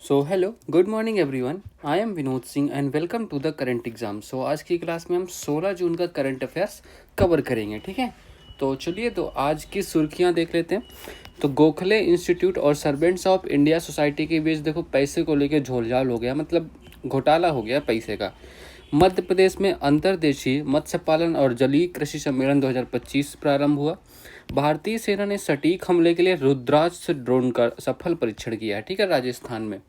Hello good morning everyone. I am Vinod Singh and welcome to the current exam. आज की class में हम 16 जून का करंट अफेयर्स कवर करेंगे, ठीक है। तो चलिए आज की सुर्खियां देख लेते हैं। गोखले इंस्टीट्यूट और सर्वेंट्स ऑफ इंडिया सोसाइटी के बीच देखो पैसे को लेकर झोलझाल हो गया, मतलब घोटाला हो गया पैसे का। मध्य प्रदेश में अंतर्देशीय मत्स्य पालन और जलीय कृषि सम्मेलन 2025 प्रारंभ हुआ। भारतीय सेना ने सटीक हमले के लिए रुद्राक्ष ड्रोन का सफल परीक्षण किया है, ठीक है, राजस्थान में।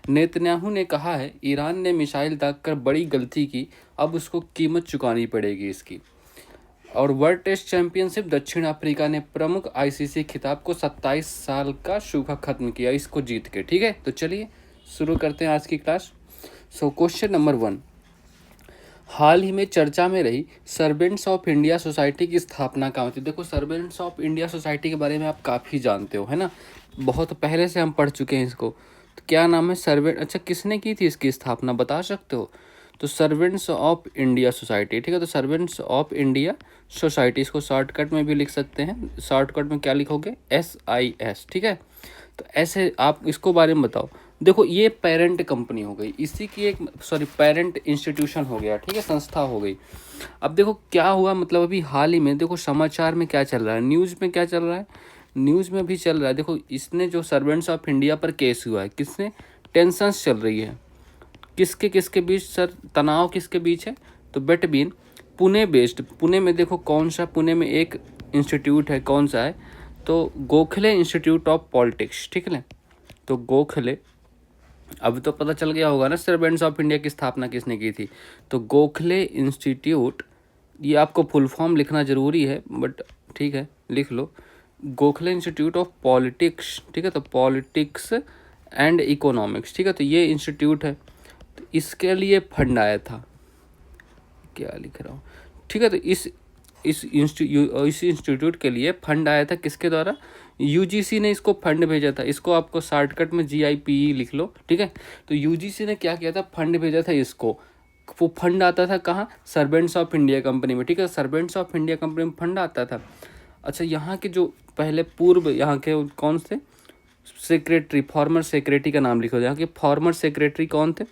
नेतन्याहू ने कहा है ईरान ने मिसाइल दागकर बड़ी गलती की, अब उसको कीमत चुकानी पड़ेगी इसकी। और वर्ल्ड टेस्ट चैंपियनशिप दक्षिण अफ्रीका ने प्रमुख आईसीसी खिताब को 27 साल का सूखा खत्म किया इसको जीत के, ठीक है। तो चलिए शुरू करते हैं आज की क्लास। क्वेश्चन नंबर 1, हाल ही में चर्चा में रही सर्वेंट्स ऑफ इंडिया सोसाइटी की स्थापना कहाँ हुई थी। देखो सर्वेंट्स ऑफ इंडिया सोसाइटी के बारे में आप काफ़ी जानते हो, है ना, बहुत पहले से हम पढ़ चुके हैं इसको। तो क्या नाम है सर्वेंट, अच्छा किसने की थी इसकी स्थापना बता सकते हो? तो सर्वेंट्स ऑफ इंडिया सोसाइटी, ठीक है। तो सर्वेंट्स ऑफ इंडिया सोसाइटी, इसको शॉर्टकट में भी लिख सकते हैं। शॉर्टकट में क्या लिखोगे? SIS, ठीक है। तो ऐसे आप इसको बारे में बताओ। देखो ये पेरेंट कंपनी हो गई, इसी की एक पेरेंट इंस्टीट्यूशन हो गया, ठीक है, संस्था हो गई। अब देखो क्या हुआ, मतलब अभी हाल ही में देखो समाचार में क्या चल रहा है, न्यूज़ में क्या चल रहा है, न्यूज़ में भी चल रहा है। देखो इसने जो सर्वेंट्स ऑफ इंडिया पर केस हुआ है, किसने, टेंशन्स चल रही है, किसके किसके बीच सर, तनाव किसके बीच है? तो बिटवीन पुणे बेस्ड, पुणे में देखो कौन सा, पुणे में एक इंस्टीट्यूट है, कौन सा है? तो गोखले इंस्टीट्यूट ऑफ पॉलिटिक्स, ठीक है। तो गोखले, अब तो पता चल गया होगा ना सर्वेंट्स ऑफ इंडिया की स्थापना किसने की थी। तो गोखले इंस्टीट्यूट, ये आपको फुल फॉर्म लिखना ज़रूरी है बट ठीक है लिख लो, गोखले इंस्टीट्यूट ऑफ पॉलिटिक्स, ठीक है। तो पॉलिटिक्स एंड इकोनॉमिक्स, ठीक है। तो ये इंस्टीट्यूट है, तो इसके लिए फंड आया था, क्या लिख रहा हूँ, ठीक है। तो इस इंस्टीट्यूट के लिए फंड आया था, किसके द्वारा? यूजीसी ने इसको फंड भेजा था। इसको आपको शॉर्टकट में GIPE लिख लो, ठीक है। तो यूजीसी ने क्या किया था, फंड भेजा था इसको। वो फंड आता था कहाँ? सर्वेंट्स ऑफ इंडिया कंपनी में, ठीक है। सर्वेंट्स ऑफ इंडिया कंपनी में फंड आता था। अच्छा, यहाँ के जो पहले पूर्व यहाँ के कौन थे सेक्रेटरी, फॉर्मर सेक्रेटरी का नाम लिखो। यहाँ के फॉर्मर सेक्रेटरी कौन थे?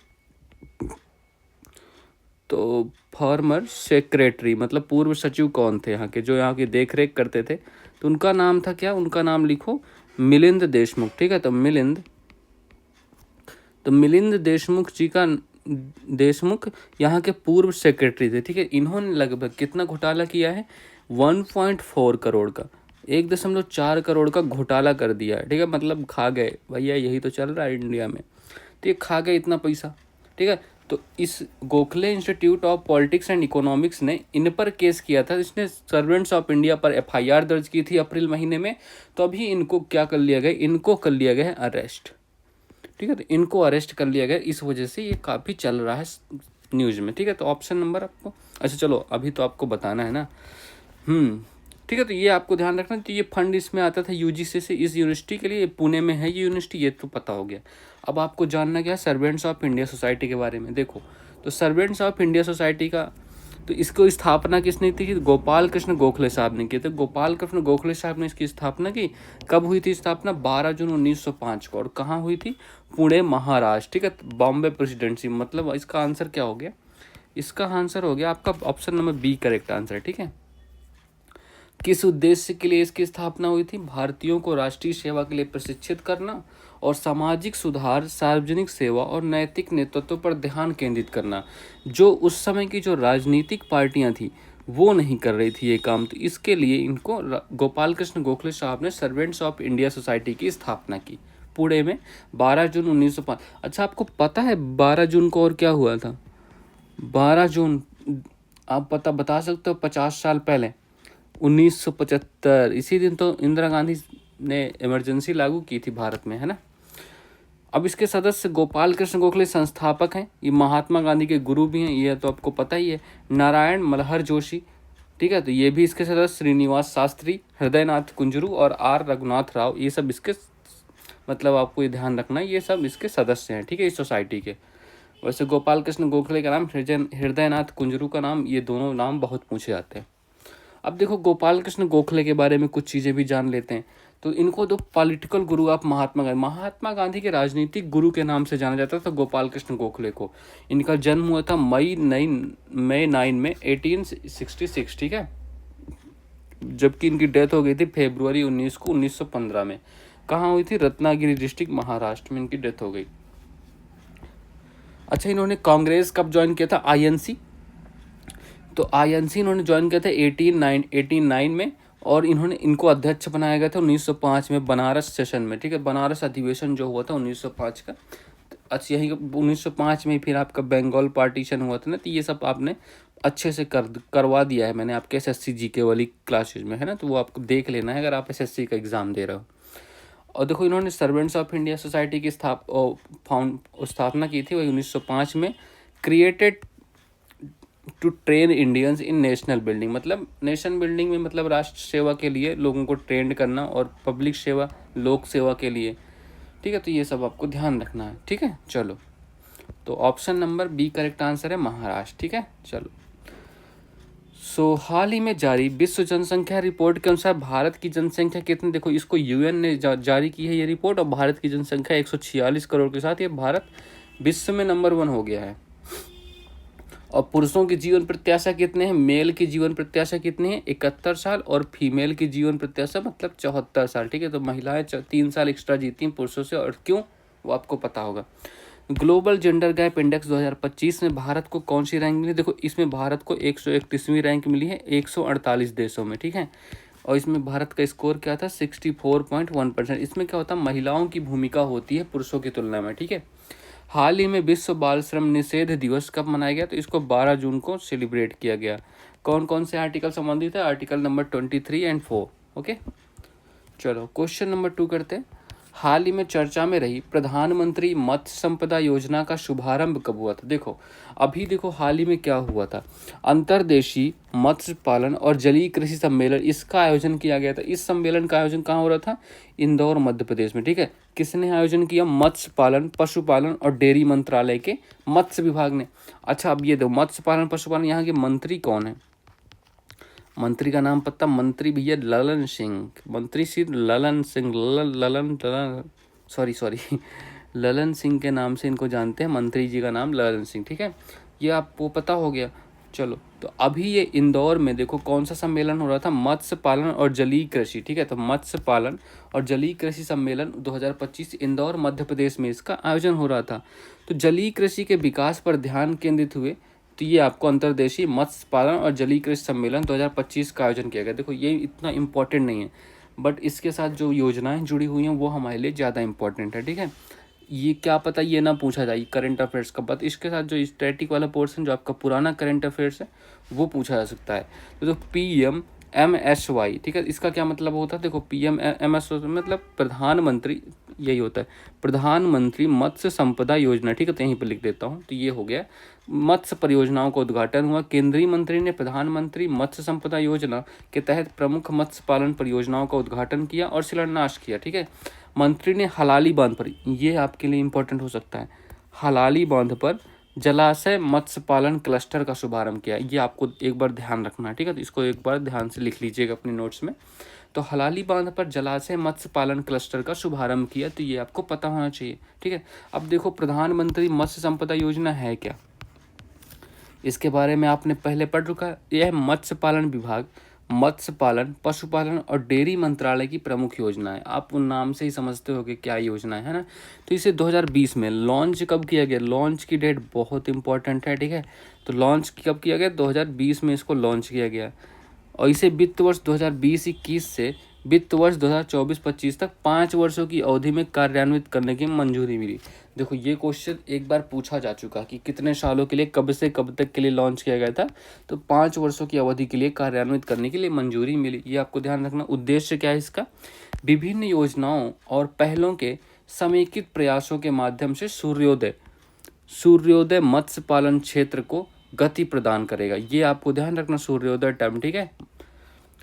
तो फॉर्मर सेक्रेटरी मतलब पूर्व सचिव कौन थे यहाँ के, जो यहाँ की देख रेख करते थे? तो उनका नाम था क्या, उनका नाम लिखो मिलिंद देशमुख, ठीक है। तो मिलिंद देशमुख जी का, देशमुख यहाँ के पूर्व सेक्रेटरी थे, ठीक है। इन्होंने लगभग कितना घोटाला किया है? 1.4 करोड़ का, 1.4 करोड़ का घोटाला कर दिया है, ठीक है। मतलब खा गए भैया, यही तो चल रहा है इंडिया में, तो ये खा गए इतना पैसा, ठीक है। तो इस Gokhale institute of politics and economics ने इन पर केस किया था। इसने सर्वेंट्स ऑफ इंडिया पर FIR दर्ज की थी अप्रैल महीने में। तो अभी इनको क्या कर लिया गया, इनको कर लिया गया है अरेस्ट, ठीक है। तो इनको अरेस्ट कर लिया गया, इस वजह से ये काफ़ी चल रहा है न्यूज़ में, ठीक है। तो ऑप्शन नंबर आपको, अच्छा चलो अभी तो आपको बताना है ना, ठीक है। तो ये आपको ध्यान रखना, तो ये फंड इसमें आता था यूजीसी से इस यूनिवर्सिटी के लिए, पुणे में है ये यूनिवर्सिटी, ये तो पता हो गया। अब आपको जानना क्या है सर्वेंट्स ऑफ इंडिया सोसाइटी के बारे में। देखो तो सर्वेंट्स ऑफ इंडिया सोसाइटी का, तो इसको स्थापना किसने की थी? गोपाल कृष्ण गोखले साहब ने की थी। गोपाल कृष्ण गोखले साहब ने इसकी स्थापना की। कब हुई थी स्थापना? 12 जून 1905 को। और कहाँ हुई थी? पुणे महाराष्ट्र, ठीक है। बॉम्बे प्रेसिडेंसी, मतलब इसका आंसर क्या हो गया? इसका आंसर हो गया आपका option number B correct answer, ठीक है। किस उद्देश्य के लिए इसकी स्थापना हुई थी? भारतीयों को राष्ट्रीय सेवा के लिए प्रशिक्षित करना और सामाजिक सुधार, सार्वजनिक सेवा और नैतिक नेतृत्व पर ध्यान केंद्रित करना, जो उस समय की जो राजनीतिक पार्टियां थी वो नहीं कर रही थी ये काम। तो इसके लिए इनको गोपाल कृष्ण गोखले साहब ने सर्वेंट्स ऑफ इंडिया सोसाइटी की स्थापना की पुणे में 12 जून 1905। अच्छा आपको पता है 12 जून को और क्या हुआ था? 12 जून आप बता सकते हो 50 साल पहले 1975, इसी दिन तो इंदिरा गांधी ने इमरजेंसी लागू की थी भारत में, है ना। अब इसके सदस्य गोपाल कृष्ण गोखले संस्थापक हैं, ये महात्मा गांधी के गुरु भी हैं, ये तो आपको पता ही है। नारायण मल्हर जोशी, ठीक है, तो ये भी इसके सदस्य। श्रीनिवास शास्त्री, हृदयनाथ कुंजरू और R रघुनाथ राव, ये सब इसके, मतलब आपको ये ध्यान रखना ये सब इसके सदस्य हैं, ठीक है, इस सोसाइटी के। वैसे गोपाल कृष्ण गोखले का नाम, हृदयनाथ कुंजरू का नाम, ये दोनों नाम बहुत पूछे जाते हैं। अब देखो गोपाल कृष्ण गोखले के बारे में कुछ चीज़ें भी जान लेते हैं। तो इनको तो पॉलिटिकल गुरु आप महात्मा गांधी के राजनीतिक गुरु के नाम से जाना जाता था गोपाल कृष्ण गोखले को। इनका जन्म हुआ था मई 9 में 1866, ठीक है, जबकि इनकी डेथ हो गई थी फरवरी 19 को 1915 में। कहाँ हुई थी? रत्नागिरी डिस्ट्रिक्ट महाराष्ट्र में इनकी डेथ हो गई। अच्छा, इन्होंने कांग्रेस कब ज्वाइन किया था? आईएनसी। तो आईएनसी इन्होंने ज्वाइन किया था 1889 में, और इनको अध्यक्ष बनाया गया था 1905 में बनारस सेशन में, ठीक है, बनारस अधिवेशन जो हुआ था 1905 का। अच्छा, यही 1905 में फिर आपका बंगाल पार्टीशन हुआ था ना, तो ये सब आपने अच्छे से करवा दिया है मैंने आपके एसएससी जीके वाली क्लासेज में, है ना, तो वो आपको देख लेना है अगर आप एसएससी का एग्ज़ाम दे रहे हो। और देखो, इन्होंने सर्वेंट्स ऑफ इंडिया सोसाइटी की स्थापना की थी वही 1905 में। Created to train Indians in national building, मतलब नेशन बिल्डिंग में, मतलब राष्ट्र सेवा के लिए लोगों को ट्रेंड करना, और पब्लिक सेवा, लोक सेवा के लिए, ठीक है। तो ये सब आपको ध्यान रखना है, ठीक है। चलो, तो option number B correct answer है, महाराष्ट्र, ठीक है। चलो, सो हाल ही में जारी विश्व जनसंख्या रिपोर्ट के अनुसार भारत की जनसंख्या कितनी? देखो, इसको यूएन ने जारी की है ये रिपोर्ट, और भारत की जनसंख्या 146 करोड़ के साथ ये भारत विश्व में नंबर 1 हो गया है। और पुरुषों की जीवन प्रत्याशा कितने हैं? मेल की जीवन प्रत्याशा कितनी है? 71 साल, और फीमेल की जीवन प्रत्याशा मतलब 74 साल, ठीक है। तो महिलाएं 3 साल एक्स्ट्रा जीती हैं पुरुषों से, और क्यों वो आपको पता होगा। ग्लोबल जेंडर गैप इंडेक्स 2025 में भारत को कौन सी रैंक मिली? देखो, इसमें भारत को 131वीं रैंक मिली है 148 देशों में, ठीक है। और इसमें भारत का स्कोर क्या था? 64.1%। इसमें क्या होता है? महिलाओं की भूमिका होती है पुरुषों की तुलना में, ठीक है। हाल ही में विश्व बाल श्रम निषेध दिवस कब मनाया गया? तो इसको 12 जून को सेलिब्रेट किया गया। कौन कौन से आर्टिकल संबंधित है? आर्टिकल नंबर 23 और 4, ओके। चलो, क्वेश्चन नंबर 2 करते हैं। हाल ही में चर्चा में रही प्रधानमंत्री मत्स्य संपदा योजना का शुभारंभ कब हुआ था? देखो, अभी देखो हाल ही में क्या हुआ था, अंतर्देशीय मत्स्य पालन और जलीय कृषि सम्मेलन, इसका आयोजन किया गया था। इस सम्मेलन का आयोजन कहाँ हो रहा था? इंदौर, मध्य प्रदेश में, ठीक है। किसने आयोजन किया? मत्स्य पालन, पशुपालन और डेयरी मंत्रालय के मत्स्य विभाग ने। अच्छा, अब ये दो मत्स्य पालन पशुपालन, यहाँ के मंत्री कौन है? मंत्री का नाम पता? मंत्री भैया ललन सिंह, मंत्री श्री ललन सिंह, ललन सिंह के नाम से इनको जानते हैं। मंत्री जी का नाम ललन सिंह, ठीक है। ये आपको पता हो गया। चलो, तो अभी ये इंदौर में देखो कौन सा सम्मेलन हो रहा था? मत्स्य पालन और जलीय कृषि, ठीक है। तो मत्स्य पालन और जलीय कृषि सम्मेलन 2025 इंदौर, मध्य प्रदेश में इसका आयोजन हो रहा था। तो जलीय कृषि के विकास पर ध्यान केंद्रित हुए, तो ये आपको अंतर्देशीय मत्स्य पालन और जलीय कृषि सम्मेलन 2025 का आयोजन किया गया। देखो, ये इतना इम्पोर्टेंट नहीं है, बट इसके साथ जो योजनाएं जुड़ी हुई हैं वो हमारे लिए ज़्यादा इंपॉर्टेंट है, ठीक है। ये क्या पता ये ना पूछा जाए करंट अफेयर्स का, बट इसके साथ जो स्टैटिक वाला पोर्शन जो आपका पुराना करंट अफेयर्स है वो पूछा जा सकता है। तो PMMSY, ठीक है, इसका क्या मतलब होता है? देखो, PMMSY मतलब प्रधानमंत्री, यही होता है प्रधानमंत्री मत्स्य संपदा योजना, ठीक है। तो यहीं पर लिख देता हूँ। तो ये हो गया, मत्स्य परियोजनाओं का उद्घाटन हुआ। केंद्रीय मंत्री ने प्रधानमंत्री मत्स्य संपदा योजना के तहत प्रमुख मत्स्य पालन परियोजनाओं का उद्घाटन किया और शिलान्यास किया, ठीक है। मंत्री ने हलाली बांध पर, ये आपके लिए इंपॉर्टेंट हो सकता है, हलाली बांध पर जलाशय मत्स्य पालन क्लस्टर का शुभारंभ किया। ये आपको एक बार ध्यान रखना है, ठीक है। तो इसको एक बार ध्यान से लिख लीजिएगा अपने नोट्स में। तो हलाली बांध पर जलाशय मत्स्य पालन क्लस्टर का शुभारंभ किया, तो ये आपको पता होना चाहिए, ठीक है। अब देखो, प्रधानमंत्री मत्स्य संपदा योजना है क्या, इसके बारे में आपने पहले पढ़ चुका है। यह मत्स्य पालन विभाग, मत्स्य पालन, पशुपालन और डेयरी मंत्रालय की प्रमुख योजना है। आप उन नाम से ही समझते हो कि क्या योजना है ना। तो इसे 2020 में लॉन्च कब किया गया? लॉन्च की डेट बहुत इंपॉर्टेंट है, ठीक है। तो लॉन्च कब किया गया? 2020 में इसको लॉन्च किया गया, और इसे वित्त वर्ष 2020-21 से वित्त वर्ष 2024-25 तक 5 वर्षों की अवधि में कार्यान्वित करने की मंजूरी मिली। देखो, ये क्वेश्चन एक बार पूछा जा चुका कि कितने सालों के लिए, कब से कब तक के लिए लॉन्च किया गया था। तो 5 वर्षों की अवधि के लिए कार्यान्वित करने के लिए मंजूरी मिली। ये आपको ध्यान रखना। उद्देश्य क्या है इसका? विभिन्न योजनाओं और पहलों के समेकित प्रयासों के माध्यम से सूर्योदय मत्स्य पालन क्षेत्र को गति प्रदान करेगा। ये आपको ध्यान रखना, सूर्योदय टर्म, ठीक है।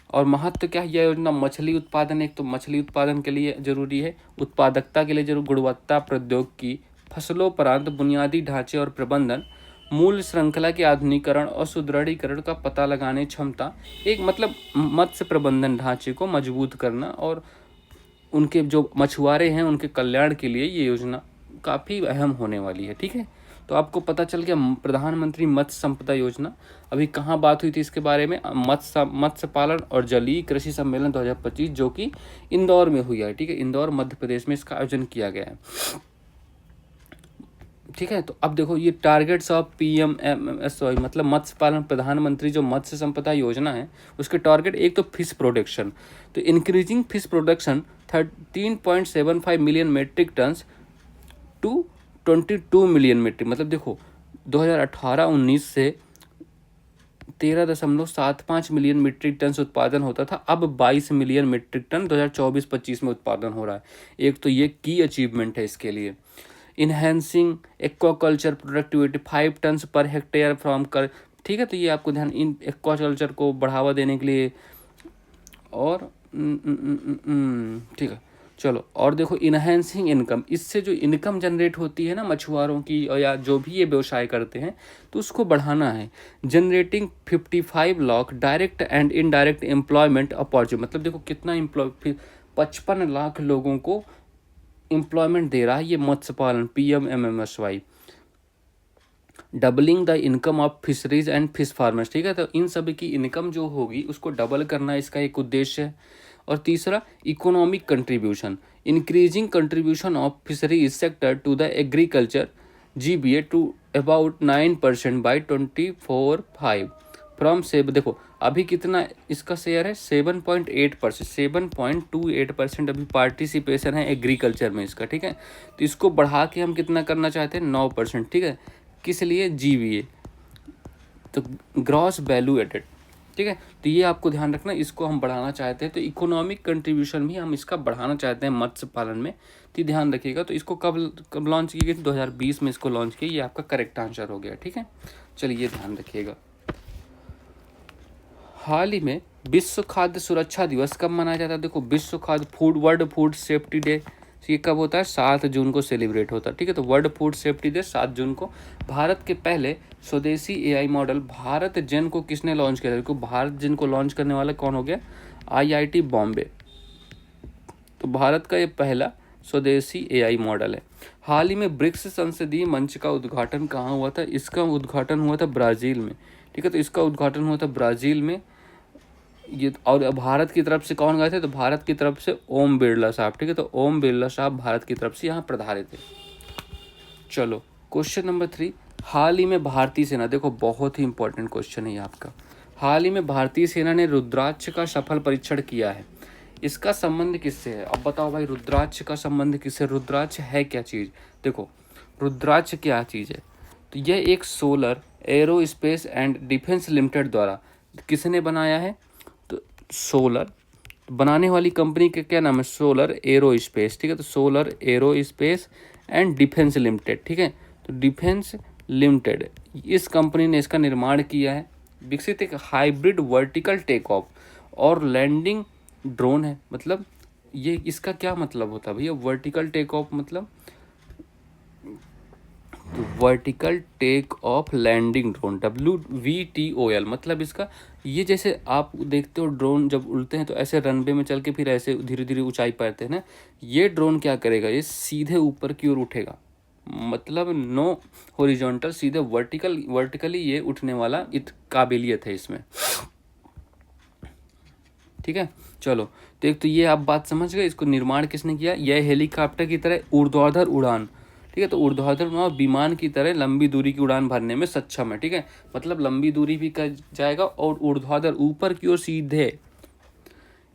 और महत्व क्या है? यह योजना मछली उत्पादन, एक तो मछली उत्पादन के लिए जरूरी है, उत्पादकता के लिए जरूर, गुणवत्ता, प्रौद्योगिकी, फसलोपरांत बुनियादी ढांचे और प्रबंधन, मूल श्रृंखला के आधुनिकीकरण और सुदृढ़ीकरण का पता लगाने क्षमता, एक मतलब मत्स्य प्रबंधन ढांचे को मजबूत करना और उनके जो मछुआरे हैं उनके कल्याण के लिए ये योजना काफ़ी अहम होने वाली है। ठीक है, तो आपको पता चल गया प्रधानमंत्री मत्स्य संपदा योजना। अभी कहाँ बात हुई थी इसके बारे में, मत्स्य पालन और जलीय कृषि सम्मेलन 2025 जो कि इंदौर में हुआ है। ठीक है, इंदौर मध्य प्रदेश में इसका आयोजन किया गया है। ठीक है, तो अब देखो ये टारगेट्स ऑफ PMMSY मतलब मत्स्य पालन प्रधानमंत्री जो मत्स्य संपदा योजना है उसके टारगेट, एक तो फिश प्रोडक्शन, तो increasing fish production 13.75 million metric tons to 22 million metric, मतलब देखो 2018-19 से 13.75 मिलियन मीट्रिक टन से उत्पादन होता था, अब 22 मिलियन मीट्रिक टन 2024-25 में उत्पादन हो रहा है। एक तो ये की अचीवमेंट है इसके लिए। Enhancing aquaculture productivity 5 ton per hectare from कर, ठीक है, तो ये आपको ध्यान इन एक्वाकल्चर को बढ़ावा देने के लिए। और ठीक है, चलो और देखो इनहेंसिंग इनकम, इससे जो इनकम जनरेट होती है ना मछुआरों की या जो भी ये व्यवसाय करते हैं तो उसको बढ़ाना है। Generating 55 lakh direct and indirect employment opportunity, मतलब देखो कितना 55 लाख लोगों को एम्प्लॉयमेंट दे रहा है ये मत्स्य पालन PMMSY। Doubling the income of fisheries and fish farmers, ठीक है, तो इन सभी की इनकम जो होगी उसको डबल करना इसका एक उद्देश्य है। और तीसरा economic contribution, increasing contribution of fisheries sector to the agriculture GBA to about 9% by 24/5 from से, देखो अभी कितना इसका शेयर है 7.8%, 7.28% अभी पार्टिसिपेशन है एग्रीकल्चर में इसका। ठीक है, तो इसको बढ़ा के हम कितना करना चाहते हैं 9%। ठीक है, किस लिए GVA, तो ग्रॉस वैल्यू एडेड। ठीक है, तो ये आपको ध्यान रखना, इसको हम बढ़ाना चाहते हैं, तो इकोनॉमिक कंट्रीब्यूशन भी हम इसका बढ़ाना चाहते हैं मत्स्य पालन में, तो ध्यान रखिएगा। तो इसको कब लॉन्च की गई थी, 2020 में इसको लॉन्च किया, ये आपका करेक्ट आंसर हो गया। ठीक है, चलिए ध्यान रखिएगा। हाल ही में विश्व खाद्य सुरक्षा दिवस कब मनाया जाता है, देखो विश्व खाद्य वर्ल्ड फूड सेफ्टी डे ये कब होता है, 7 जून को सेलिब्रेट होता है। ठीक है, तो वर्ल्ड फूड सेफ्टी डे 7 जून को। भारत के पहले स्वदेशी AI मॉडल भारत जेन को किसने लॉन्च किया, देखो भारत जेन को लॉन्च करने वाला कौन हो गया, IIT बॉम्बे। तो भारत का ये पहला स्वदेशी AI मॉडल है। हाल ही में ब्रिक्स संसदीय मंच का उद्घाटन कहाँ हुआ था, इसका उद्घाटन हुआ था ब्राज़ील में। ठीक है, तो इसका उद्घाटन हुआ था ब्राज़ील में ये, और भारत की तरफ से कौन गए थे, तो भारत की तरफ से ओम बिरला साहब। ठीक है, तो ओम बिरला साहब भारत की तरफ से यहाँ पधारे थे। चलो क्वेश्चन नंबर 3, हाल ही में भारतीय सेना, देखो बहुत ही इंपॉर्टेंट क्वेश्चन है ये आपका। हाल ही में भारतीय सेना ने रुद्राक्ष का सफल परीक्षण किया है, इसका संबंध किससे है, अब बताओ भाई रुद्राक्ष का संबंध किससे, रुद्राक्ष है क्या चीज़, देखो रुद्राक्ष क्या चीज़ है, तो यह एक solar aerospace and defence limited द्वारा किसने बनाया है, तो सोलर बनाने वाली कंपनी का क्या नाम है, सोलर एरोस्पेस। ठीक है, तो solar aerospace and defence limited. ठीक है, तो डिफेंस लिमिटेड इस कंपनी ने इसका निर्माण किया है। विकसित एक हाइब्रिड वर्टिकल टेक ऑफ और लैंडिंग ड्रोन है, मतलब ये इसका क्या मतलब होता है भैया, वर्टिकल टेक ऑफ मतलब vertical take off landing drone, WVTOL, मतलब इसका ये जैसे आप देखते हो ड्रोन जब उड़ते हैं तो ऐसे रनवे में चल के फिर ऐसे धीरे धीरे ऊंचाई पाते हैं ना, ये ड्रोन क्या करेगा, ये सीधे ऊपर की ओर उठेगा, मतलब नो हॉरिजॉन्टल, सीधे वर्टिकली ये उठने वाला काबिलियत है इसमें। ठीक है, चलो तो एक तो ये आप बात समझ गए, इसको निर्माण किसने किया, यह हेलीकॉप्टर की तरह ऊर्ध्वाधर उड़ान, ठीक है, तो ऊर्ध्वाधर उड़ान विमान की तरह लंबी दूरी की उड़ान भरने में सक्षम है। ठीक है, मतलब लंबी दूरी भी कर जाएगा और ऊर्ध्वाधर ऊपर की ओर सीधे।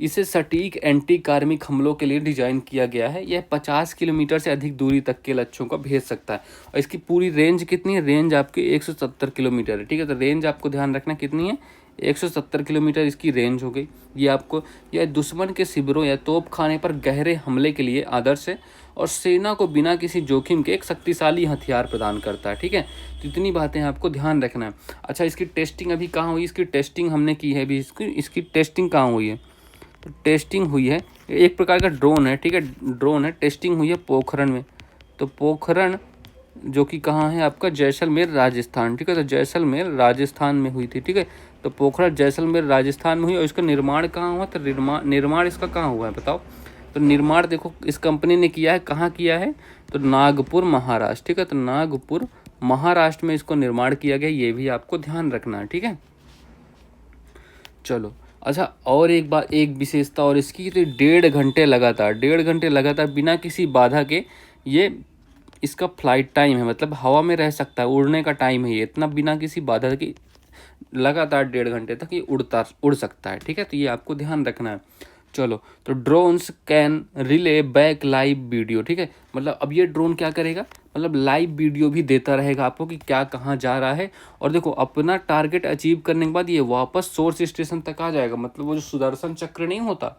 इसे सटीक एंटी कार्मिक हमलों के लिए डिजाइन किया गया है। यह 50 किलोमीटर से अधिक दूरी तक के लक्ष्यों को भेज सकता है और इसकी पूरी रेंज कितनी है, रेंज आपकी 170 किलोमीटर है। ठीक है, तो रेंज आपको ध्यान रखना कितनी है, 170 किलोमीटर इसकी रेंज हो गई। ये आपको यह दुश्मन के शिविरों या तोप खाने पर गहरे हमले के लिए आदर्श है और सेना को बिना किसी जोखिम के एक शक्तिशाली हथियार प्रदान करता है। ठीक है, तो इतनी बातें आपको ध्यान रखना है। अच्छा, इसकी टेस्टिंग अभी कहाँ हुई, इसकी टेस्टिंग हमने की है अभी, इसकी टेस्टिंग कहाँ हुई है, तो टेस्टिंग हुई है, एक प्रकार का ड्रोन है। ठीक है, ड्रोन है, टेस्टिंग हुई है पोखरण में। तो पोखरण जो कि कहाँ है आपका, जैसलमेर राजस्थान। ठीक है, तो जैसलमेर राजस्थान में हुई थी। ठीक है, तो पोखरण जैसलमेर राजस्थान में हुई और इसका निर्माण कहाँ हुआ, तो निर्माण इसका कहाँ हुआ है बताओ, तो निर्माण देखो इस कंपनी ने किया है, कहाँ किया है, तो नागपुर महाराष्ट्र, ठीक है। तो नागपुर महाराष्ट्र में इसको निर्माण किया गया, ये भी आपको ध्यान रखना है, ठीक है। चलो अच्छा, और एक बात, एक विशेषता और इसकी, तो 1.5 घंटे लगातार बिना किसी बाधा के ये इसका फ्लाइट टाइम है, मतलब हवा में रह सकता है, उड़ने का टाइम है ये इतना, बिना किसी बाधा की लगातार 1.5 घंटे तक ये उड़ सकता है, ठीक है। तो ये आपको ध्यान रखना है। चलो, तो drones can relay back live video, ठीक है। मतलब अब ये ड्रोन क्या करेगा, मतलब लाइव वीडियो भी देता रहेगा आपको कि क्या कहाँ जा रहा है। और देखो अपना टारगेट अचीव करने के बाद ये वापस सोर्स स्टेशन तक आ जाएगा। मतलब वो जो सुदर्शन चक्र नहीं होता,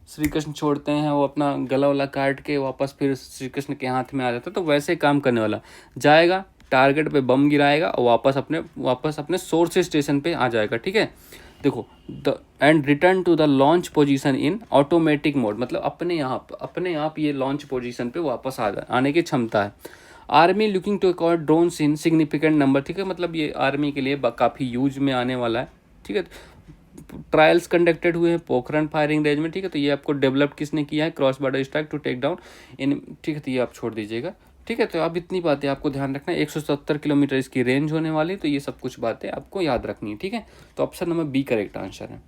श्री कृष्ण छोड़ते हैं, वो अपना गला वला काट के वापस फिर श्री कृष्ण के हाथ में आ जाता है, तो वैसे काम करने वाला जाएगा, टारगेट पे बम गिराएगा और वापस अपने सोर्स स्टेशन पे आ जाएगा, ठीक है। देखो the end return to the launch position in automatic mode, मतलब अपने आप ये लॉन्च पोजीशन पे वापस आने की क्षमता है। Army looking to acquire drones in significant number, ठीक है। मतलब ये आर्मी के लिए काफ़ी यूज में आने वाला है, ठीक है। ट्रायल्स कंडक्टेड हुए हैं पोखरण फायरिंग रेंज में, ठीक है। तो ये आपको डेवलप किसने किया है, cross border strike to take down in, ठीक है। तो ये आप छोड़ दीजिएगा, ठीक है। तो अब इतनी बातें आपको ध्यान रखना है, 170 किलोमीटर इसकी रेंज होने वाली, तो ये सब कुछ बातें आपको याद रखनी है, ठीक है। तो option number B correct answer है।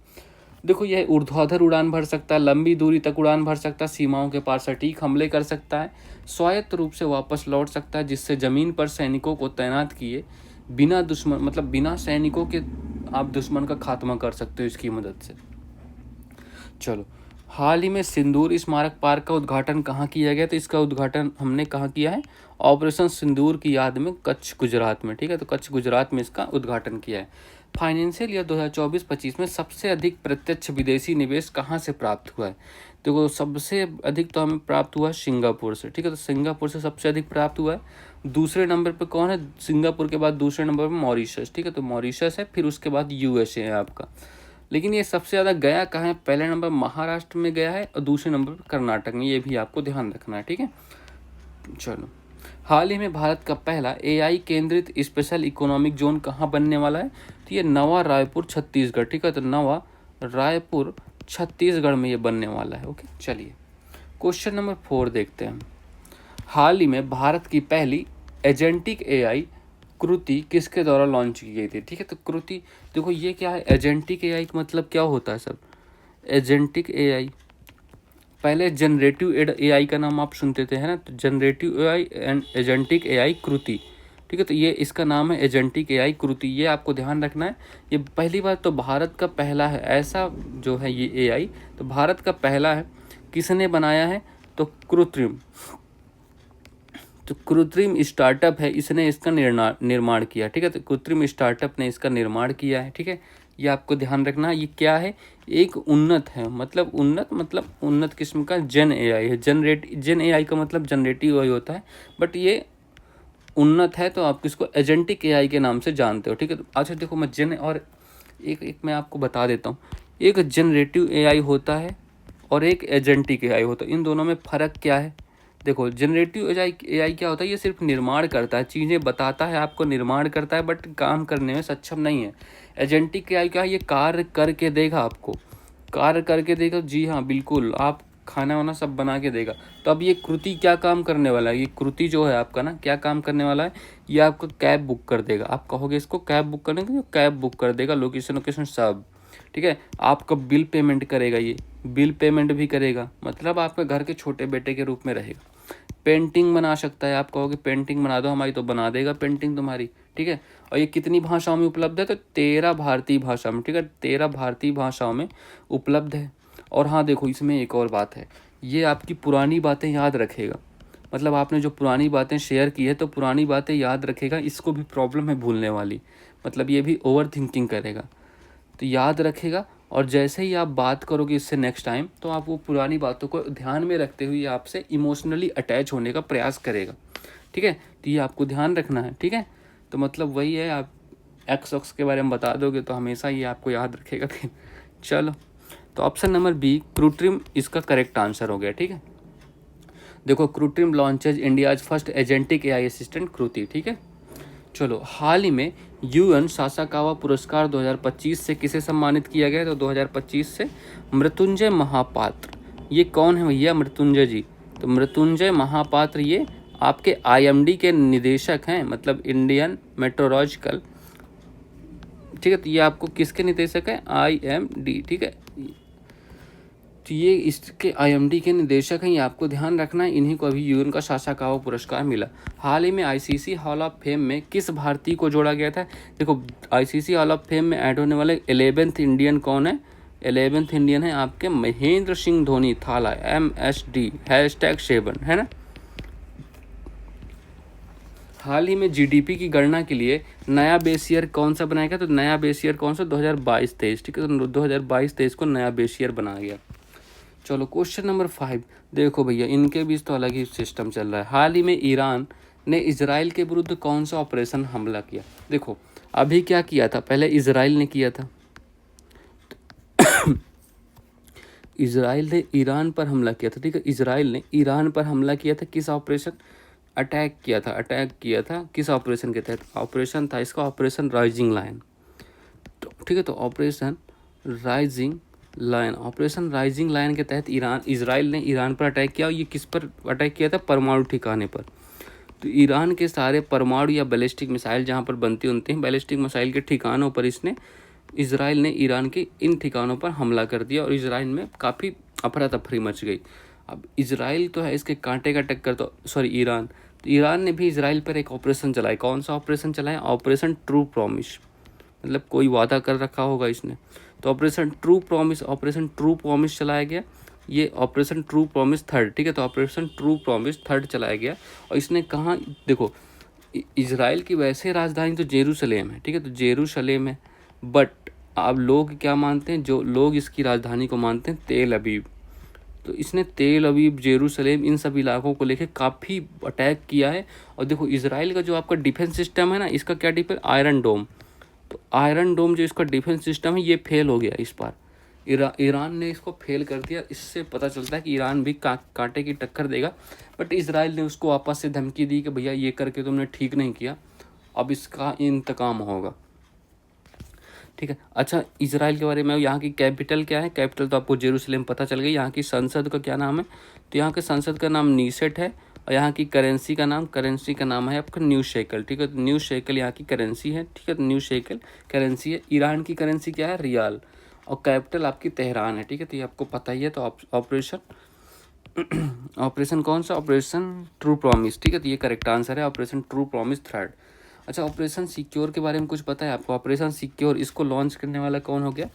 देखो यह ऊर्ध्वाधर उड़ान भर सकता है, लंबी दूरी तक उड़ान भर सकता है, सीमाओं के पार सटीक हमले कर सकता है, स्वायत्त रूप से वापस लौट सकता है, जिससे जमीन पर सैनिकों को तैनात किए बिना दुश्मन, मतलब बिना सैनिकों के आप दुश्मन का खात्मा कर सकते हो इसकी मदद से। चलो, हाल ही में सिंदूर स्मारक पार्क का उद्घाटन कहाँ किया गया, तो इसका उद्घाटन हमने कहाँ किया है, ऑपरेशन सिंदूर की याद में कच्छ गुजरात में, ठीक है। तो कच्छ गुजरात में इसका उद्घाटन किया है। फाइनेंशियल ईयर 2024-25 में सबसे अधिक प्रत्यक्ष विदेशी निवेश कहाँ से प्राप्त हुआ है, देखो सबसे अधिक तो हमें प्राप्त हुआ सिंगापुर से, ठीक है। तो सिंगापुर से सबसे अधिक प्राप्त हुआ है। दूसरे नंबर पे कौन है, सिंगापुर के बाद दूसरे नंबर पे मॉरिशस, ठीक है। तो मॉरिशस है, फिर उसके बाद यूएसए है आपका। लेकिन ये सबसे ज़्यादा गया कहाँ है, पहले नंबर महाराष्ट्र में गया है और दूसरे नंबर पर कर्नाटक में, ये भी आपको ध्यान रखना है, ठीक है। चलो, हाल ही में भारत का पहला एआई केंद्रित स्पेशल इकोनॉमिक जोन कहाँ बनने वाला है, तो ये नवा रायपुर छत्तीसगढ़, ठीक है। तो नवा रायपुर छत्तीसगढ़ में ये बनने वाला है, ओके। चलिए क्वेश्चन नंबर 4 देखते हैं। हाल ही में भारत की पहली एजेंटिक एआई कृति किसके द्वारा लॉन्च की गई थी, ठीक है। तो कृति देखो ये क्या है, एजेंटिक एआई का मतलब क्या होता है सब, एजेंटिक एआई, पहले जनरेटिव एआई का नाम आप सुनते थे है ना, तो generative AI and agentic AI Kriti, ठीक है। तो ये इसका नाम है एजेंटिक एआई कृति, ये आपको ध्यान रखना है। ये पहली बात तो भारत का पहला है ऐसा जो है ये एआई, तो भारत का पहला है। किसने बनाया है, तो कृत्रिम, तो कृत्रिम स्टार्टअप है, इसने इसका निर्माण किया, ठीक है। तो कृत्रिम स्टार्टअप ने इसका निर्माण किया है, ठीक है। ये आपको ध्यान रखना है। ये क्या है, एक उन्नत है, मतलब उन्नत किस्म का जन एआई है। जन एआई का मतलब जनरेटिव एआई होता है, बट ये उन्नत है, तो आप किसको एजेंटिक एआई के नाम से जानते हो, ठीक है। अच्छा देखो मैं और एक मैं आपको बता देता हूँ, एक जनरेटिव एआई होता है और एक एजेंटिक एआई होता है, इन दोनों में फ़र्क क्या है। देखो जनरेटिव एआई क्या होता है, ये सिर्फ निर्माण करता है, चीज़ें बताता है आपको, निर्माण करता है, बट काम करने में सक्षम नहीं है। एजेंटिक एआई क्या है, ये कार्य करके देगा, आपको कार्य करके देगा, जी हाँ बिल्कुल, आप खाना वाना सब बना के देगा। तो अब ये कृति क्या काम करने वाला है, ये कृति जो है आपका ना क्या काम करने वाला है, ये आपका कैब बुक कर देगा। आप कहोगे इसको कैब बुक करने के, कैब बुक कर देगा, लोकेशन सब, ठीक है। आपका बिल पेमेंट करेगा, ये बिल पेमेंट भी करेगा, मतलब आपके घर के छोटे बेटे के रूप में रहेगा। पेंटिंग बना सकता है, आप कहोगे पेंटिंग बना दो हमारी, तो बना देगा पेंटिंग तुम्हारी, ठीक है। और ये कितनी भाषाओं में उपलब्ध है, तो 13 भारतीय भाषा में, ठीक है। 13 भारतीय भाषाओं में उपलब्ध है। और हाँ देखो इसमें एक और बात है, ये आपकी पुरानी बातें याद रखेगा, मतलब आपने जो पुरानी बातें शेयर की है तो पुरानी बातें याद रखेगा, इसको भी प्रॉब्लम है भूलने वाली, मतलब ये भी ओवर थिंकिंग करेगा, तो याद रखेगा। और जैसे ही आप बात करोगे इससे नेक्स्ट टाइम, तो आप वो पुरानी बातों को ध्यान में रखते हुए आपसे इमोशनली अटैच होने का प्रयास करेगा, ठीक है। तो ये आपको ध्यान रखना है, ठीक है। तो मतलब वही है, आप एक्स के बारे में बता दोगे तो हमेशा ये आपको याद रखेगा फिर। चलो, तो ऑप्शन नंबर बी कृत्रिम इसका करेक्ट आंसर हो गया, ठीक है। देखो Krutrim launches India's first agentic AI assistant Kriti, ठीक है। चलो, हाल ही में यूएन सासाकावा पुरस्कार 2025 से किसे सम्मानित किया गया, तो 2025 से मृत्युंजय महापात्र, ये कौन है भैया? मृत्युंजय जी। तो मृत्युंजय महापात्र ये आपके IMD के निदेशक हैं, मतलब इंडियन मेट्रोलॉजिकल, ठीक है। तो ये आपको किसके निदेशक हैं? IMD, ठीक है। तो ये इसके IMD के निदेशक हैं, ये आपको ध्यान रखना है। इन्हीं को अभी यूएन का सासाकावा पुरस्कार मिला। हाल ही में ICC हॉल ऑफ फेम में किस भारतीय को जोड़ा गया था? देखो, ICC हॉल ऑफ फेम में ऐड होने वाले 11th इंडियन कौन है? 11th इंडियन है आपके महेंद्र सिंह धोनी, थाला, MSD #7, है ना। हाल ही में GDP की गणना के लिए नया बेस ईयर कौन सा बनाया गया? तो नया बेस ईयर कौन सा? 2022-23, ठीक है। तो 2022-23 को नया बेस ईयर बनाया गया। चलो क्वेश्चन नंबर 5, देखो भैया इनके बीच तो अलग ही सिस्टम चल रहा है। हाल ही में ईरान ने इजराइल के विरुद्ध कौन सा ऑपरेशन हमला किया? देखो अभी क्या किया था, पहले इजराइल ने किया था। इजराइल ने ईरान पर हमला किया था, ठीक है। इजराइल ने ईरान पर हमला किया था, किस ऑपरेशन? अटैक किया था किस ऑपरेशन के तहत? ऑपरेशन था इसका ऑपरेशन राइजिंग लायन, तो ठीक है। तो ऑपरेशन राइजिंग लायन के तहत इजराइल ने ईरान पर अटैक किया। और ये किस पर अटैक किया था? परमाणु ठिकाने पर। तो ईरान के सारे परमाणु या बैलिस्टिक मिसाइल जहाँ पर बनती हैं, बैलिस्टिक मिसाइल के ठिकानों पर इजराइल ने ईरान के इन ठिकानों पर हमला कर दिया और इजराइल में काफ़ी अफरा तफरी मच गई। अब इजराइल तो है इसके कांटे का टक्कर, तो ईरान, तो ईरान ने भी इजराइल पर एक ऑपरेशन चलाया। कौन सा ऑपरेशन चलाया? ऑपरेशन ट्रू प्रॉमिस, मतलब कोई वादा कर रखा होगा इसने। तो ऑपरेशन ट्रू प्रॉमिस चलाया गया। ये ऑपरेशन ट्रू प्रॉमिस 3rd, ठीक है। तो ऑपरेशन ट्रू प्रॉमिस 3rd चलाया गया। और इसने कहाँ, देखो इजराइल की वैसे राजधानी तो जेरूसलेम है, ठीक है। तो जेरूसलेम है, बट अब लोग क्या मानते हैं? जो लोग इसकी राजधानी को मानते हैं तेल अवीव। तो इसने तेल अवीव, जेरूसलेम, इन सब इलाकों को लेके काफ़ी अटैक किया है। और देखो इजराइल का जो आपका डिफेंस सिस्टम है ना, इसका क्या डिफेंस? आयरन डोम। तो आयरन डोम जो इसका डिफेंस सिस्टम है ये फेल हो गया इस बार। ईरान ने इसको फेल कर दिया। इससे पता चलता है कि ईरान भी कांटे की टक्कर देगा। बट इजराइल ने उसको वापस से धमकी दी कि भैया ये करके तुमने ठीक नहीं किया, अब इसका इंतकाम होगा, ठीक है। अच्छा, इजराइल के बारे में, यहाँ की कैपिटल क्या है? कैपिटल तो आपको जेरूसलेम पता चल गई। यहाँ की संसद का क्या नाम है? तो यहाँ के संसद का नाम नीसेट है। और यहाँ की करेंसी का नाम है आपका न्यू शेकल, ठीक है। तो न्यू शेकल यहाँ की करेंसी है, ठीक है। तो न्यू शेकल करेंसी है। ईरान की करेंसी क्या है? रियाल। और कैपिटल आपकी तेहरान है, ठीक है। तो ये आपको पता ही है। तो ऑपरेशन कौन सा? ऑपरेशन ट्रू प्रॉमिस, ठीक है। तो ये करेक्ट आंसर है, ऑपरेशन ट्रू प्रॉमिस 3rd। अच्छा, ऑपरेशन सिक्योर के बारे में कुछ पता है आपको? ऑपरेशन सिक्योर इसको लॉन्च करने वाला कौन हो गया?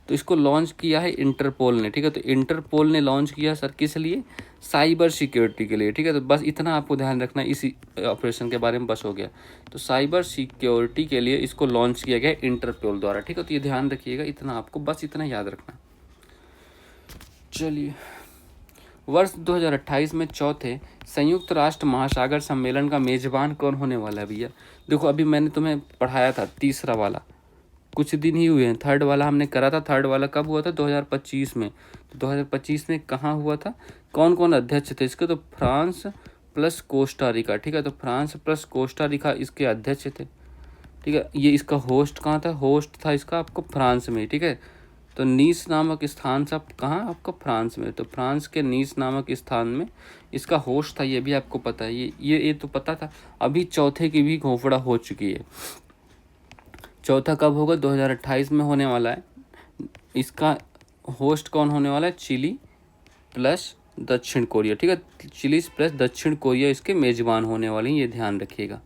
तो इसको लॉन्च किया है इंटरपोल ने, ठीक है। तो इंटरपोल ने लॉन्च किया सर किस लिए? साइबर सिक्योरिटी के लिए, ठीक है। तो बस इतना आपको ध्यान रखना इसी ऑपरेशन के बारे में बस हो गया। तो साइबर सिक्योरिटी के लिए इसको लॉन्च किया गया इंटरपोल द्वारा, ठीक है। तो ये ध्यान रखिएगा, इतना आपको बस इतना याद रखना। चलिए, वर्ष 2028 में चौथे संयुक्त राष्ट्र महासागर सम्मेलन का मेजबान कौन होने वाला है भैया? देखो अभी मैंने तुम्हें पढ़ाया था तीसरा वाला, कुछ दिन ही हुए हैं। 3rd वाला हमने करा था। 3rd वाला कब हुआ था? 2025 में। तो 2025 में कहाँ हुआ था? कौन कौन अध्यक्ष थे इसके? तो फ्रांस प्लस कोस्टा रिका, ठीक है। तो फ्रांस प्लस कोस्टा रिका इसके अध्यक्ष थे, ठीक है। ये इसका होस्ट कहाँ था? होस्ट था इसका आपको फ्रांस में, ठीक है। तो नीस नामक स्थान से कहाँ? आपका फ्रांस में। तो फ्रांस के नीस नामक स्थान में इसका होस्ट था, ये भी आपको पता है। ये तो पता था। अभी चौथे की भी घोषणा हो चुकी है। चौथा कब होगा? 2028 में होने वाला है। इसका होस्ट कौन होने वाला है? चिली प्लस दक्षिण कोरिया, ठीक है। चिली प्लस दक्षिण कोरिया इसके मेजबान होने वाले हैं, ये ध्यान रखिएगा।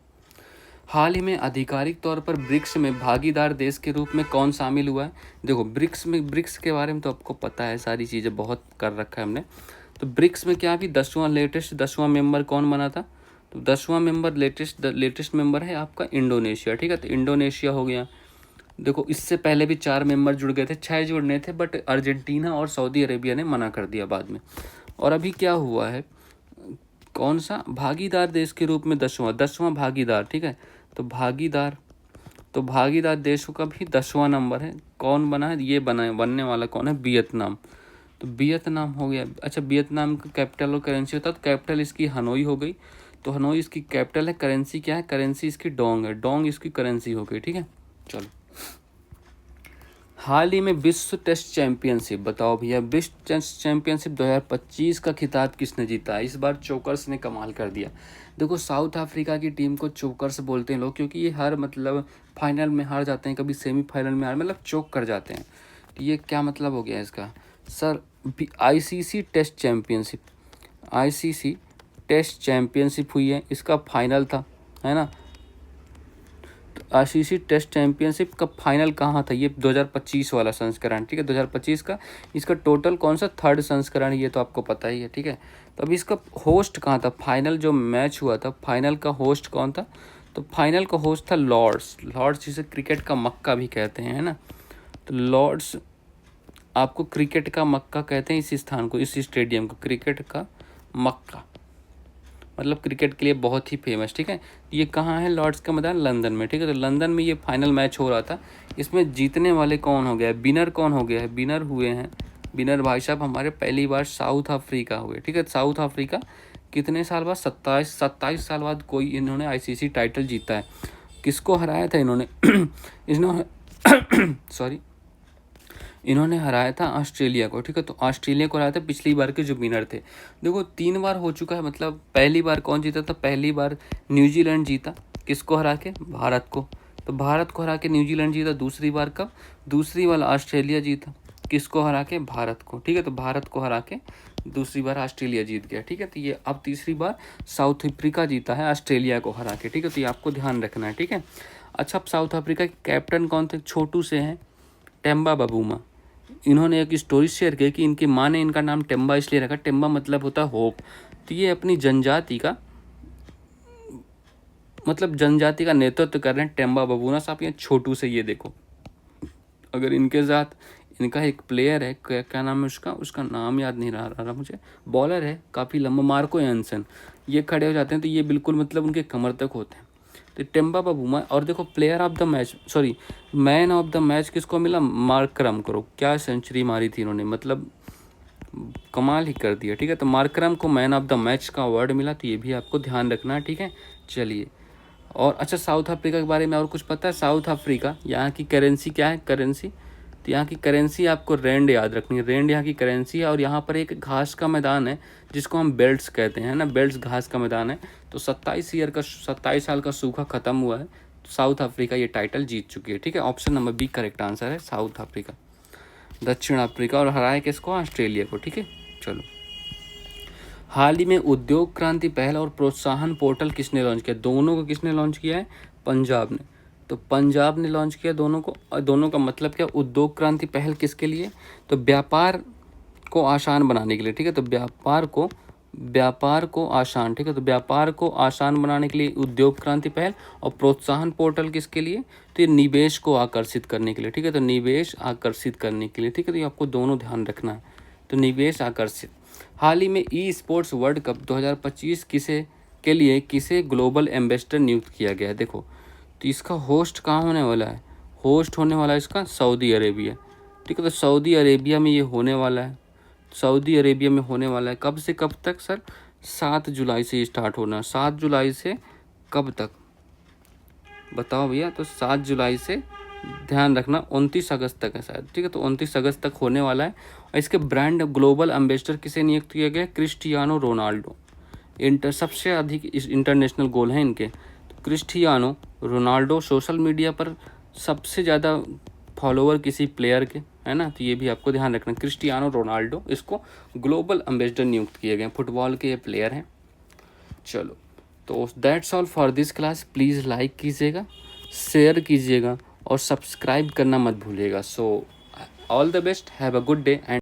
हाल ही में आधिकारिक तौर पर ब्रिक्स में भागीदार देश के रूप में कौन शामिल हुआ है? देखो ब्रिक्स के बारे में तो आपको पता है, सारी चीज़ें बहुत कर रखा है हमने। तो ब्रिक्स में क्या अभी 10वां मेंबर कौन बना था? तो 10वां मेंबर लेटेस्ट मेंबर है आपका इंडोनेशिया, ठीक है। तो इंडोनेशिया हो गया। देखो इससे पहले भी 4 मेंबर जुड़ गए थे, 6 जुड़ने थे, बट अर्जेंटीना और सऊदी अरेबिया ने मना कर दिया बाद में। और अभी क्या हुआ है? कौन सा भागीदार देश के रूप में 10वां भागीदार, ठीक है। तो भागीदार देशों का भी 10वां नंबर है। कौन बना है? ये बनने वाला कौन है? वियतनाम। तो वियतनाम हो गया। अच्छा, वियतनाम का कैपिटल और करेंसी होता है। तो कैपिटल इसकी हनोई हो गई। तो हनोई इसकी कैपिटल है। करेंसी क्या है? करेंसी इसकी डोंग है। डोंग इसकी करेंसी हो गई, ठीक है। चलो, हाल ही में विश्व टेस्ट चैंपियनशिप, बताओ भैया विश्व टेस्ट चैंपियनशिप 2025 का खिताब किसने जीता? इस बार चोकर्स ने कमाल कर दिया। देखो साउथ अफ्रीका की टीम को चोकर्स बोलते हैं लोग, क्योंकि ये हर मतलब फाइनल में हार जाते हैं, कभी सेमीफाइनल में हार मतलब चोक कर जाते हैं। तो ये क्या मतलब हो गया इसका sir? ICC test championship, ICC test championship हुई है, इसका फाइनल था, है ना। आईसीसी टेस्ट चैंपियनशिप का फाइनल कहाँ था? ये 2025 वाला संस्करण, ठीक है, 2025 का। इसका टोटल कौन सा थर्ड संस्करण, ये तो आपको पता ही है, ठीक है। तो अभी इसका होस्ट कहाँ था? फाइनल जो मैच हुआ था, फाइनल का होस्ट कौन था? तो फाइनल का होस्ट था लॉर्ड्स। लॉर्ड्स जिसे क्रिकेट का मक्का भी कहते हैं, है ना। तो लॉर्ड्स आपको क्रिकेट का मक्का कहते हैं इस स्थान को, इस स्टेडियम को क्रिकेट का मक्का, मतलब क्रिकेट के लिए बहुत ही फेमस, ठीक है। ये कहाँ है? लॉर्ड्स का मैदान लंदन में, ठीक है। तो लंदन में ये फाइनल मैच हो रहा था। इसमें जीतने वाले कौन हो गया है? विनर कौन हो गया है? विनर हुए हैं, विनर भाई साहब हमारे पहली बार साउथ अफ्रीका हुए, ठीक है। साउथ अफ्रीका कितने साल बाद? 27 साल बाद कोई इन्होंने आईसीसी टाइटल जीता है। किसको हराया था इन्होंने? इन्होंने सॉरी, इन्होंने हराया था ऑस्ट्रेलिया को, ठीक है। तो ऑस्ट्रेलिया को हराया था, पिछली बार के जो विनर थे। देखो 3 बार हो चुका है, मतलब पहली बार कौन जीता था? पहली बार न्यूजीलैंड जीता, किसको हरा के? भारत को। तो भारत को हरा के न्यूजीलैंड जीता। दूसरी बार कब? दूसरी बार ऑस्ट्रेलिया जीता, किसको हरा के? भारत को, ठीक है। तो भारत को हरा के दूसरी बार ऑस्ट्रेलिया जीत गया, ठीक है। तो ये अब तीसरी बार साउथ अफ्रीका जीता है ऑस्ट्रेलिया को हरा के, ठीक है। तो ये आपको ध्यान रखना है, ठीक है। अच्छा, अब साउथ अफ्रीका के कैप्टन कौन थे? छोटू से हैं, टेम्बा बबूमा। इन्होंने एक स्टोरी शेयर की कि इनकी माँ ने इनका नाम टेम्बा इसलिए रखा, टेम्बा मतलब होता है होप। तो ये अपनी जनजाति का मतलब जनजाति का नेतृत्व कर रहे हैं टेम्बा बबूना साहब, ये छोटू से। ये देखो, अगर इनके साथ इनका एक प्लेयर है, क्या नाम है उसका नाम याद नहीं रहा मुझे, बॉलर है काफ़ी लंबा, मार्को एंसन, ये खड़े हो जाते हैं तो ये बिल्कुल मतलब उनके कमर तक होते हैं। तो टेम्बा बबूमा। और देखो player of the match, sorry man of the match किसको मिला? मार्करम करो, क्या सेंचुरी मारी थी इन्होंने, मतलब कमाल ही कर दिया, ठीक है। तो मार्करम को मैन ऑफ द मैच का अवार्ड मिला, तो ये भी आपको ध्यान रखना है, ठीक है। चलिए, और अच्छा साउथ अफ्रीका के बारे में और कुछ पता है? साउथ अफ्रीका, यहाँ की करेंसी क्या है? करेंसी, तो यहाँ की करेंसी आपको रैंड याद रखनी है, रैंड यहाँ की करेंसी है। और यहाँ पर एक घास का मैदान है जिसको हम बेल्ट्स कहते हैं ना, बेल्ट्स घास का मैदान है। तो 27 साल का सूखा खत्म हुआ है, तो साउथ अफ्रीका ये टाइटल जीत चुकी है, ठीक है। Option number B correct answer है, साउथ अफ्रीका, दक्षिण अफ्रीका। और हराया किसको? ऑस्ट्रेलिया को, ठीक है। चलो, हाल ही में उद्योग क्रांति पहल और प्रोत्साहन पोर्टल किसने लॉन्च किया? दोनों को किसने लॉन्च किया है? पंजाब ने। तो पंजाब ने लॉन्च किया दोनों को। और दोनों का मतलब क्या? उद्योग क्रांति पहल किसके लिए? तो व्यापार को आसान बनाने के लिए, ठीक है। तो व्यापार को आसान, ठीक है। तो व्यापार को आसान बनाने के लिए उद्योग क्रांति पहल। और प्रोत्साहन पोर्टल किसके लिए? तो ये निवेश को आकर्षित करने के लिए, ठीक है। तो निवेश आकर्षित करने के लिए, ठीक है। तो ये आपको दोनों ध्यान रखना है। तो निवेश आकर्षित। हाल ही में ई स्पोर्ट्स वर्ल्ड कप 2025 के लिए किसे ग्लोबल एम्बेसडर नियुक्त किया गया है? देखो, तो इसका होस्ट कहाँ होने वाला है? होस्ट होने वाला है इसका सऊदी अरेबिया, ठीक है। तो सऊदी अरेबिया में ये होने वाला है, सऊदी अरेबिया में होने वाला है। कब से कब तक सर? 7 जुलाई से स्टार्ट होना है। 7 जुलाई से कब तक बताओ भैया? तो 7 जुलाई से ध्यान रखना 29 अगस्त तक है शायद, ठीक है। तो 29 अगस्त तक होने वाला है। और इसके ब्रांड ग्लोबल एम्बेसडर किसे नियुक्त किया गया? Cristiano Ronaldo. सबसे अधिक इंटरनेशनल गोल हैं इनके। तो क्रिस्टियानो रोनाल्डो सोशल मीडिया पर सबसे ज़्यादा फॉलोवर किसी प्लेयर के, है ना। तो ये भी आपको ध्यान रखना, क्रिस्टियानो रोनाल्डो इसको ग्लोबल एम्बेसडर नियुक्त किए गए, फुटबॉल के ये प्लेयर हैं। चलो, तो that's all for this class. Please like कीजिएगा, शेयर कीजिएगा और सब्सक्राइब करना मत भूलिएगा। So all the best, have a good day and